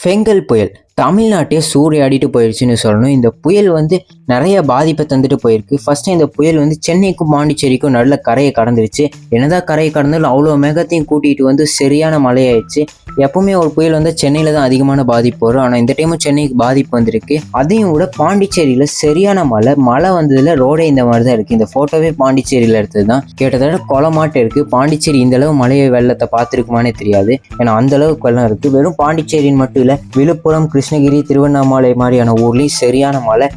Fengal புயல் தமிழ்நாட்டையே சூறையாடிட்டு போயிடுச்சுன்னு சொல்லணும். இந்த புயல் வந்து நிறைய பாதிப்பை தந்துட்டு போயிருக்கு. ஃபர்ஸ்ட்டு இந்த புயல் வந்து சென்னைக்கும் பாண்டிச்சேரிக்கும் நல்ல கரையை கடந்துருச்சு. என்னதான் கரையை கடந்தாலும் அவ்வளோ மேகத்தையும் கூட்டிகிட்டு வந்து சரியான மழையாயிடுச்சு. எப்பவுமே ஒரு புயல் வந்து சென்னையில் தான் அதிகமான பாதிப்பு வரும். ஆனால் இந்த டைமும் சென்னைக்கு பாதிப்பு வந்திருக்கு. அதையும் விட பாண்டிச்சேரியில் சரியான மழை வந்ததில் ரோடே இந்த மாதிரி தான் இருக்குது. இந்த ஃபோட்டோவே பாண்டிச்சேரியில் எடுத்தது தான். கிட்டத்தட்ட கொலமாட்டம் இருக்குது. பாண்டிச்சேரி இந்த அளவு மழையை வெள்ளத்தை பார்த்துருக்குமானே தெரியாது. ஏன்னா அந்த அளவுக்கு வெள்ளம் இருக்குது. வெறும் பாண்டிச்சேரின்னு மட்டும் இல்லை, விழுப்புரம், கிருஷ்ணகிரி, திருவண்ணாமலை மாதிரியான ஊர்லேயும் சரியான மழை.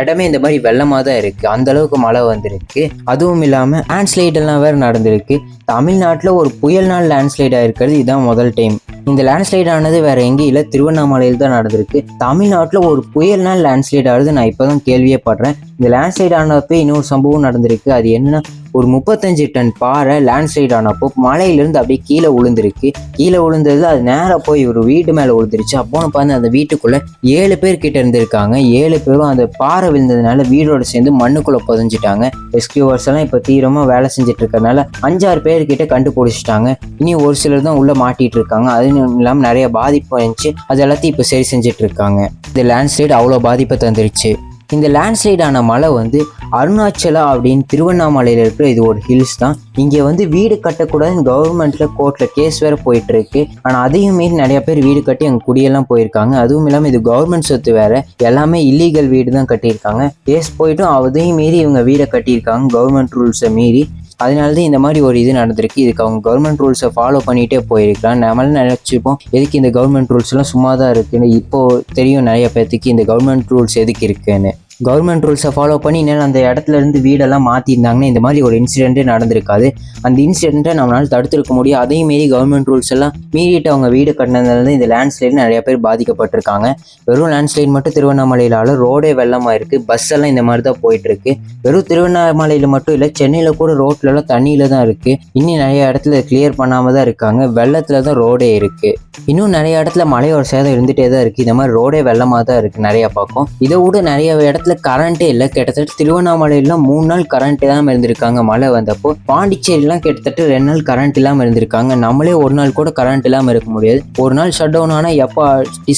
இடமே இந்த மாதிரி வெள்ளமாக தான் இருக்குது. அந்த அளவுக்கு மழை வந்திருக்கு. அதுவும் இல்லாமல் லேண்ட்ஸ்லைட் எல்லாம் வேறு நடந்திருக்கு. தமிழ்நாட்டில் ஒரு புயல்னால் லேண்ட்ஸ்லைட் ஆகிருக்கிறது இதுதான் முதல் டைம். இந்த லேண்ட்ஸ்லைட் ஆனது வேற எங்கேயும் இல்லை, திருவண்ணாமலையில் தான் நடந்திருக்கு. தமிழ்நாட்டில் ஒரு புயல்னால் லேண்ட்ஸ்லைட் ஆகுது நான் இப்போ தான் கேள்வியே படுறேன். இந்த லேண்ட்ஸ்லைட் ஆனப்போ இன்னொரு சம்பவம் நடந்திருக்கு. அது என்னன்னா, ஒரு 35 டன் பாறை லேண்ட்ஸ்லைட் ஆனப்போ மலையிலேருந்து அப்படியே கீழே விழுந்திருக்கு. கீழே விழுந்தது அது நேராக போய் ஒரு வீட்டு மேலே விழுந்துருச்சு. அப்போன்னு பார்த்து அந்த வீட்டுக்குள்ளே 7 பேர் கிட்ட இருந்திருக்காங்க. 7 பேரும் அந்த பாறை விழுந்ததுனால வீடோட சேர்ந்து மண்ணுக்குள்ளே புதைஞ்சிட்டாங்க. ரெஸ்கியூவர்ஸ் எல்லாம் இப்போ தீவிரமாக வேலை செஞ்சுட்டு இருக்கிறதுனால 5-6 பேர்கிட்ட கண்டுபிடிச்சிட்டாங்க. இனி ஒரு சிலர் தான் உள்ளே மாட்டிட்டு இருக்காங்க. அது இல்லாமல் நிறைய பாதிப்பு வந்துச்சு. அது எல்லாத்தையும் இப்போ சரி செஞ்சுட்டு இருக்காங்க. இந்த லேண்ட்ஸ்லைட் அவ்வளோ பாதிப்பை தந்துருச்சு. இந்த லேண்ட்ஸ்லைடான மலை வந்து அருணாச்சலா அப்படின்னு திருவண்ணாமலையில் இருக்கிற இது ஒரு ஹில்ஸ் தான். இங்கே வந்து வீடு கட்டக்கூடாதுன்னு கவர்மெண்ட்டில் கோர்ட்டில் கேஸ் வேறு போயிட்டு இருக்கு. ஆனால் அதையும் மீறி நிறைய பேர் வீடு கட்டி அங்கே குடியெல்லாம் போயிருக்காங்க. அதுவும் இல்லாமல் இது கவர்மெண்ட் சொத்து வேறு, எல்லாமே இல்லீகல் வீடு தான் கட்டியிருக்காங்க. கேஸ் போயிட்டும் அதையும் மீறி இவங்க வீடை கட்டியிருக்காங்க கவர்மெண்ட் ரூல்ஸை மீறி. அதனால தான் இந்த மாதிரி ஒரு இது நடந்திருக்கு. இதுக்கு அவங்க கவர்மெண்ட் ரூல்ஸை ஃபாலோ பண்ணிகிட்டே போயிருக்கலாம். நம்மளும் நினச்சிப்போம் எதுக்கு இந்த கவர்மெண்ட் ரூல்ஸ்லாம் சும்மா தான் இருக்குன்னு. இப்போது தெரியும் நிறைய பேர்த்துக்கு இந்த கவர்மெண்ட் ரூல்ஸ் எதுக்கு இருக்குன்னு. கவர்மெண்ட் ரூல்ஸை ஃபாலோ பண்ணி இன்னும் அந்த இடத்துல இருந்து வீடெல்லாம் மாற்றிருந்தாங்கன்னா இந்த மாதிரி ஒரு இன்சிடென்ட்டே நடந்திருக்காது. அந்த இன்சிடென்ட்டை நம்மளால் தடுத்துருக்க முடியும். அதையும் மீறி கவர்மெண்ட் ரூல்ஸ் எல்லாம் மீறிட்டு அவங்க வீடு கட்டினதுனால இந்த லேண்ட்ஸ்லைட் நிறைய பேர் பாதிக்கப்பட்டிருக்காங்க. வெறும் லேண்ட்ஸ்லைட் மட்டும் திருவண்ணாமலையிலால ரோடே வெள்ளமாக இருக்குது. பஸ் எல்லாம் இந்த மாதிரி தான் போயிட்டுருக்கு. வெறும் திருவண்ணாமலையில் மட்டும் இல்லை, சென்னையில் கூட ரோட்லலாம் தண்ணியில் தான் இருக்குது. இன்னும் நிறைய இடத்துல கிளியர் பண்ணாமல் தான் இருக்காங்க. வெள்ளத்தில் தான் ரோடே இருக்குது. இன்னும் நிறைய இடத்துல மழையோட சேதம் இருந்துகிட்டே தான் இருக்குது. இந்த மாதிரி ரோடே வெள்ளமாக தான் இருக்குது நிறையா பக்கம். இதை விட நிறைய இடத்துல கரண்டே இல்லை. கிட்டத்தட்ட திருவண்ணாமலையிலாம் 3 நாள் கரண்ட் இல்லாமல் இருந்திருக்காங்க மழை வந்தப்போ. பாண்டிச்சேரிலாம் கிட்டத்தட்ட 2 நாள் கரண்ட் இல்லாமல் இருந்திருக்காங்க. நம்மளே ஒரு நாள் கூட கரண்ட் இல்லாமல் இருக்க முடியாது. ஒரு நாள் ஷட் டவுன் ஆனால் எப்போ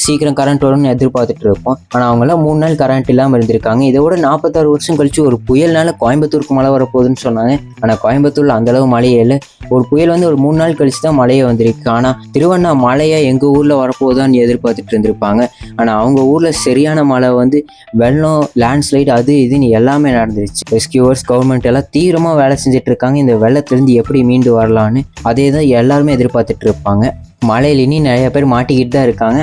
சீக்கிரம் கரண்ட் வரும்னு எதிர்பார்த்துட்டு இருப்போம். ஆனால் அவங்களாம் 3 நாள் கரண்ட் இல்லாமல் இருந்திருக்காங்க. இதை விட 46 வருஷம் கழிச்சு ஒரு புயல்னால கோயம்புத்தூருக்கு மழை வரப்போகுதுன்னு சொன்னாங்க. ஆனால் கோயம்புத்தூரில் அந்தளவு மழையே இல்லை. ஒரு புயல் வந்து ஒரு 3 நாள் கழிச்சு தான் மழையே வந்திருக்கு. ஆனால் திருவண்ணாமலையை எங்கள் ஊரில் வரப்போகுதான்னு எதிர்பார்த்துட்டு இருந்திருப்பாங்க. ஆனால் அவங்க ஊரில் சரியான மழை வந்து வெள்ளம், லேண்ட்ஸ்லைட், அது இதுன்னு எல்லாமே நடந்துருச்சு. ரெஸ்கியூவர்ஸ், கவர்மெண்ட் எல்லாம் தீவிரமாக வேலை செஞ்சுட்டு இருக்காங்க. இந்த வெள்ளத்துலேருந்து எப்படி மீண்டு வரலான்னு அதே தான் எல்லாருமே எதிர்பார்த்துட்டு இருப்பாங்க. மழையில் இனி நிறைய பேர் மாட்டிக்கிட்டு தான் இருக்காங்க.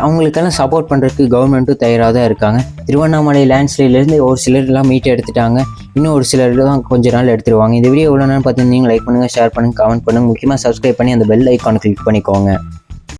அவங்களுக்கெல்லாம் சப்போர்ட் பண்ணுறதுக்கு கவர்மெண்ட்டும் தயாராக தான் இருக்காங்க. திருவண்ணாமலை லேண்ட்ஸ்லைட்லேருந்து ஒரு சிலர்லாம் மீட்டு எடுத்துட்டாங்க. இன்னும் ஒரு சிலர் தான் கொஞ்ச நாள் எடுத்துருவாங்க. இந்த வீடியோ எவ்வளோ நேரம் பார்த்துருந்தீங்க லைக் பண்ணுங்கள், ஷேர் பண்ணுங்கள், கமெண்ட் பண்ணுங்கள். முக்கியமாக சப்ஸ்கிரைப் பண்ணி அந்த பெல் ஐக்கானை கிளிக் பண்ணிக்கோங்க.